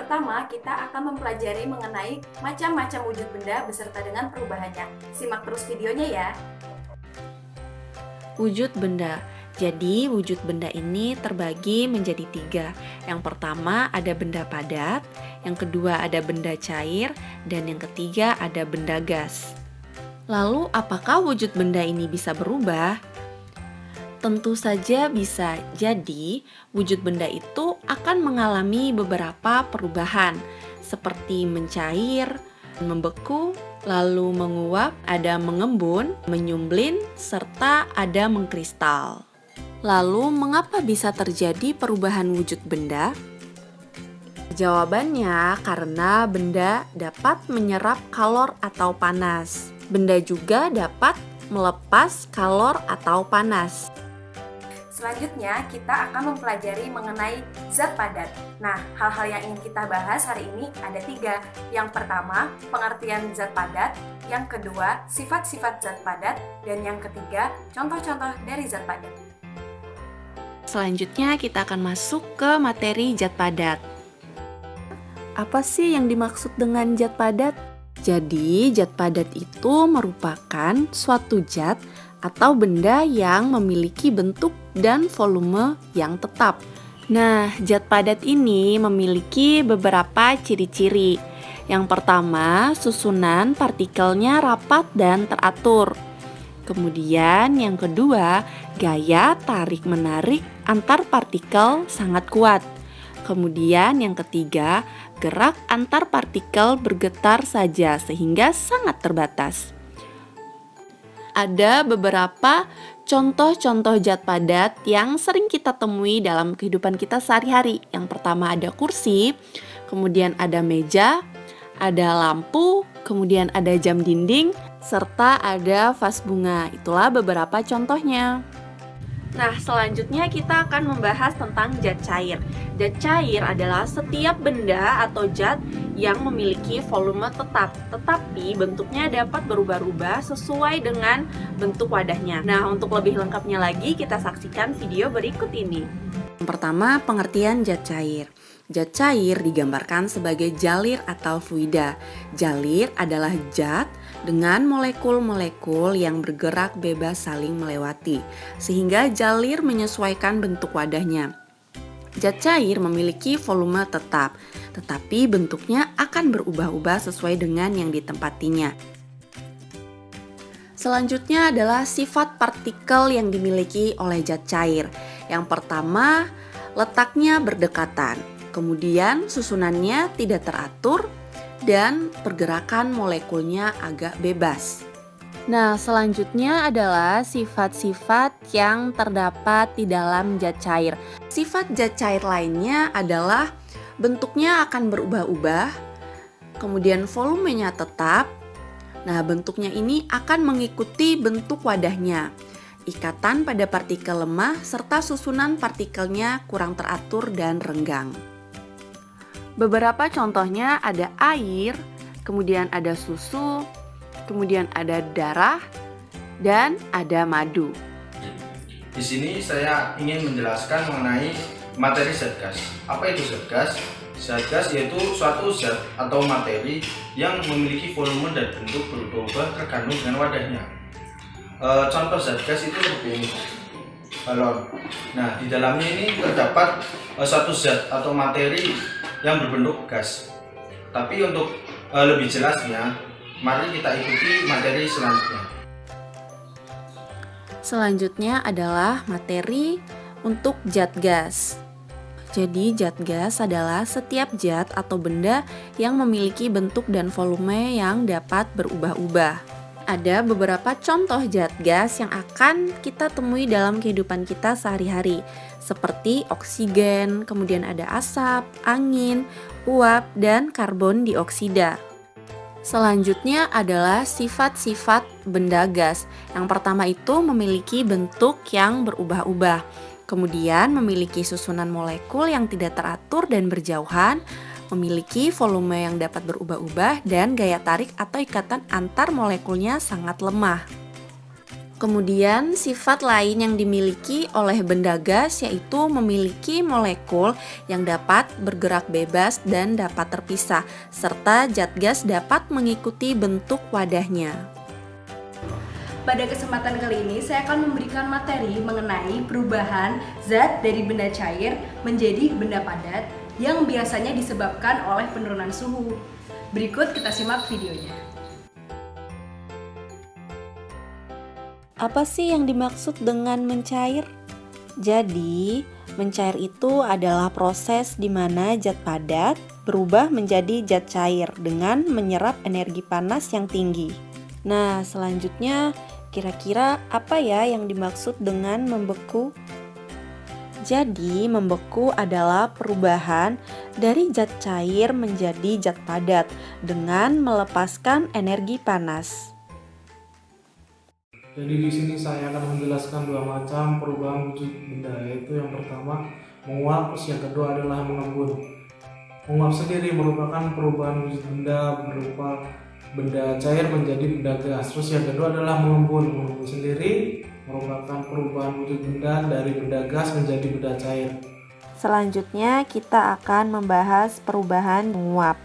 pertama, kita akan mempelajari mengenai macam-macam wujud benda beserta dengan perubahannya. Simak terus videonya ya. Wujud benda. Jadi, wujud benda ini terbagi menjadi 3. Yang pertama ada benda padat, yang kedua ada benda cair, dan yang ketiga ada benda gas. Lalu, apakah wujud benda ini bisa berubah? Tentu saja bisa. Jadi, wujud benda itu akan mengalami beberapa perubahan, seperti mencair, membeku, lalu menguap, ada mengembun, menyumblin, serta ada mengkristal. Lalu, mengapa bisa terjadi perubahan wujud benda? Jawabannya karena benda dapat menyerap kalor atau panas. Benda juga dapat melepas kalor atau panas. Selanjutnya, kita akan mempelajari mengenai zat padat. Nah, hal-hal yang ingin kita bahas hari ini ada 3. Yang pertama, pengertian zat padat. Yang kedua, sifat-sifat zat padat. Dan yang ketiga, contoh-contoh dari zat padat. Selanjutnya, kita akan masuk ke materi zat padat. Apa sih yang dimaksud dengan zat padat? Jadi, zat padat itu merupakan suatu zat atau benda yang memiliki bentuk dan volume yang tetap. Nah, zat padat ini memiliki beberapa ciri-ciri. Yang pertama, susunan partikelnya rapat dan teratur. Kemudian yang kedua, gaya tarik-menarik antar partikel sangat kuat. Kemudian yang ketiga, gerak antar partikel bergetar saja sehingga sangat terbatas. Ada beberapa contoh-contoh zat padat yang sering kita temui dalam kehidupan kita sehari-hari. Yang pertama ada kursi, kemudian ada meja, ada lampu, kemudian ada jam dinding, serta ada vas bunga. Itulah beberapa contohnya. Nah, selanjutnya kita akan membahas tentang zat cair. Zat cair adalah setiap benda atau zat yang memiliki volume tetap, tetapi bentuknya dapat berubah-ubah sesuai dengan bentuk wadahnya. Nah, untuk lebih lengkapnya lagi, kita saksikan video berikut ini. Yang pertama, pengertian zat cair. Zat cair digambarkan sebagai jalir atau fluida. Jalir adalah zat dengan molekul-molekul yang bergerak bebas saling melewati, sehingga jalir menyesuaikan bentuk wadahnya. Zat cair memiliki volume tetap, tetapi bentuknya akan berubah-ubah sesuai dengan yang ditempatinya. Selanjutnya adalah sifat partikel yang dimiliki oleh zat cair. Yang pertama, letaknya berdekatan. Kemudian susunannya tidak teratur dan pergerakan molekulnya agak bebas. Nah, selanjutnya adalah sifat-sifat yang terdapat di dalam zat cair. Sifat zat cair lainnya adalah bentuknya akan berubah-ubah, kemudian volumenya tetap. Nah, bentuknya ini akan mengikuti bentuk wadahnya. Ikatan pada partikel lemah serta susunan partikelnya kurang teratur dan renggang. Beberapa contohnya ada air, kemudian ada susu, kemudian ada darah, dan ada madu. Di sini saya ingin menjelaskan mengenai materi zat gas. Apa itu zat gas? Zat gas yaitu suatu zat atau materi yang memiliki volume dan bentuk berubah-ubah tergantung dengan wadahnya. Contoh zat gas itu seperti ini, balon. Nah, di dalamnya ini terdapat suatu zat atau materi yang berbentuk gas. Tapi untuk lebih jelasnya, mari kita ikuti materi selanjutnya. Selanjutnya adalah materi untuk zat gas. Jadi zat gas adalah setiap zat atau benda yang memiliki bentuk dan volume yang dapat berubah-ubah. Ada beberapa contoh zat gas yang akan kita temui dalam kehidupan kita sehari-hari, seperti oksigen, kemudian ada asap, angin, uap, dan karbon dioksida. Selanjutnya adalah sifat-sifat benda gas. Yang pertama itu memiliki bentuk yang berubah-ubah, kemudian memiliki susunan molekul yang tidak teratur dan berjauhan, memiliki volume yang dapat berubah-ubah, dan gaya tarik atau ikatan antar molekulnya sangat lemah. Kemudian sifat lain yang dimiliki oleh benda gas yaitu memiliki molekul yang dapat bergerak bebas dan dapat terpisah, serta zat gas dapat mengikuti bentuk wadahnya. Pada kesempatan kali ini saya akan memberikan materi mengenai perubahan zat dari benda cair menjadi benda padat yang biasanya disebabkan oleh penurunan suhu. Berikut kita simak videonya. Apa sih yang dimaksud dengan mencair? Jadi, mencair itu adalah proses di mana zat padat berubah menjadi zat cair dengan menyerap energi panas yang tinggi. Nah, selanjutnya kira-kira apa ya yang dimaksud dengan membeku? Jadi, membeku adalah perubahan dari zat cair menjadi zat padat dengan melepaskan energi panas. Jadi di sini saya akan menjelaskan dua macam perubahan wujud benda, yaitu yang pertama menguap, terus yang kedua adalah mengembun. Menguap sendiri merupakan perubahan wujud benda berupa benda cair menjadi benda gas. Terus yang kedua adalah mengembun. Mengembun sendiri merupakan perubahan wujud benda dari benda gas menjadi benda cair. Selanjutnya kita akan membahas perubahan menguap.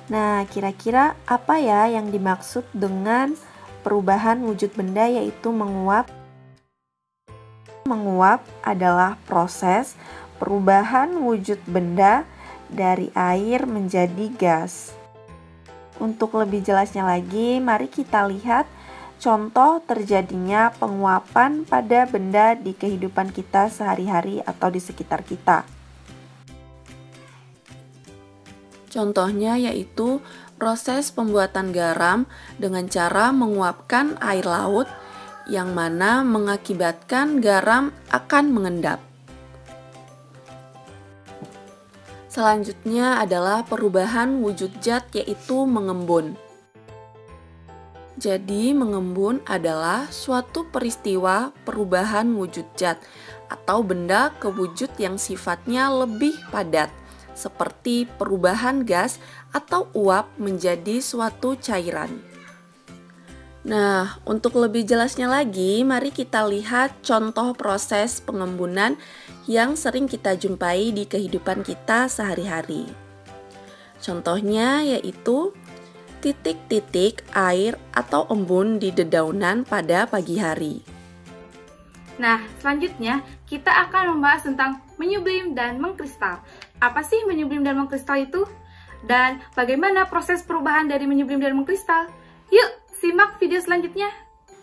Nah, kira-kira apa ya yang dimaksud dengan perubahan wujud benda yaitu menguap? Menguap adalah proses perubahan wujud benda dari air menjadi gas. Untuk lebih jelasnya lagi, mari kita lihat contoh terjadinya penguapan pada benda di kehidupan kita sehari-hari atau di sekitar kita. Contohnya yaitu proses pembuatan garam dengan cara menguapkan air laut yang mana mengakibatkan garam akan mengendap. Selanjutnya adalah perubahan wujud zat yaitu mengembun. Jadi mengembun adalah suatu peristiwa perubahan wujud zat atau benda ke wujud yang sifatnya lebih padat, seperti perubahan gas atau uap menjadi suatu cairan. Nah, untuk lebih jelasnya lagi, mari kita lihat contoh proses pengembunan yang sering kita jumpai di kehidupan kita sehari-hari. Contohnya yaitu titik-titik air atau embun di dedaunan pada pagi hari. Nah, selanjutnya kita akan membahas tentang menyublim dan mengkristal. Apa sih menyublim dan mengkristal itu? Dan bagaimana proses perubahan dari menyublim dan mengkristal? Yuk, simak video selanjutnya.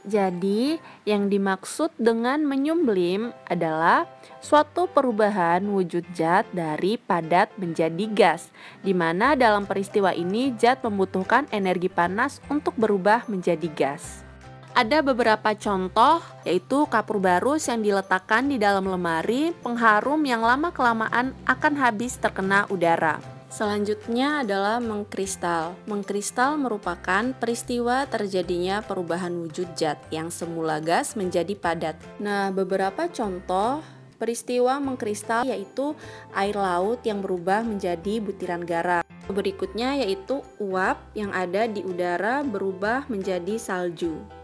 Jadi, yang dimaksud dengan menyublim adalah suatu perubahan wujud zat dari padat menjadi gas, di mana dalam peristiwa ini zat membutuhkan energi panas untuk berubah menjadi gas. Ada beberapa contoh, yaitu kapur barus yang diletakkan di dalam lemari pengharum yang lama-kelamaan akan habis terkena udara. Selanjutnya adalah mengkristal. Mengkristal merupakan peristiwa terjadinya perubahan wujud zat yang semula gas menjadi padat. Nah, beberapa contoh peristiwa mengkristal yaitu air laut yang berubah menjadi butiran garam. Berikutnya yaitu uap yang ada di udara berubah menjadi salju.